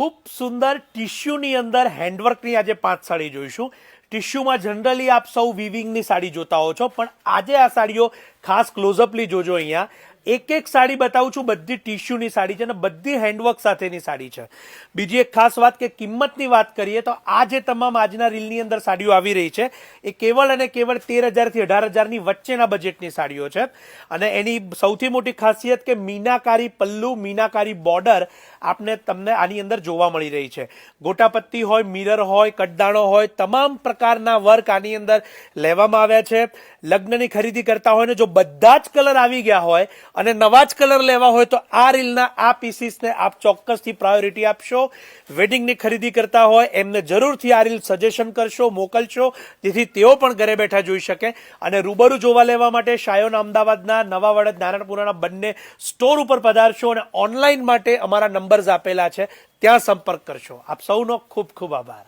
ખૂબ સુંદર ટિશ્યુની અંદર હેન્ડવર્કની આજે 5 સાડી જોઈશું। ટિશ્યુમાં જનરલી આપ સૌ વિવિંગની સાડી જોતા હો છો, પણ આજે આ સાડીઓ ખાસ ક્લોઝઅપલી જોજો। અહીંયા એક એક સાડી બતાવું છું, બધી ટિશ્યુની સાડી છે અને બધી હેન્ડવર્ક સાથેની સાડી છે। બીજી એક ખાસ વાત કે કિંમતની વાત કરીએ તો આ જે તમામ આજના રીલની અંદર સાડીઓ આવી રહી છે એ કેવળ અને કેવળ 13,000 થી 18,000ની વચ્ચેના બજેટની સાડીઓ છે। અને એની સૌથી મોટી ખાસિયત કે મીનાકારી પલ્લુ, મીનાકારી બોર્ડર તમને આની અંદર જોવા મળી રહી છે। ગોટાપત્તી હોય, મિરર હોય, કટદાણો હોય, તમામ પ્રકારના વર્ક આની અંદર લેવામાં આવ્યા છે। લગ્નની ખરીદી કરતા હોય ને જો બધા જ કલર આવી ગયા હોય અને નવા જ કલર લેવા હોય તો આ રીલના આ પીસીસને આપ ચોક્કસથી પ્રાયોરિટી આપશો। વેડિંગની ખરીદી કરતા હોય એમને જરૂરથી આ રીલ સજેશન કરશો, મોકલશો, જેથી તેઓ પણ ઘરે બેઠા જોઈ શકે। અને રૂબરૂ જોવા લેવા માટે શાયોન અમદાવાદના, નવા વડદ, નારાયણપુરાના બંને સ્ટોર ઉપર પધારશો અને ઓનલાઈન માટે અમારા નંબર્સ આપેલા છે, ત્યાં સંપર્ક કરશો। આપ સૌનો ખૂબ ખૂબ આભાર।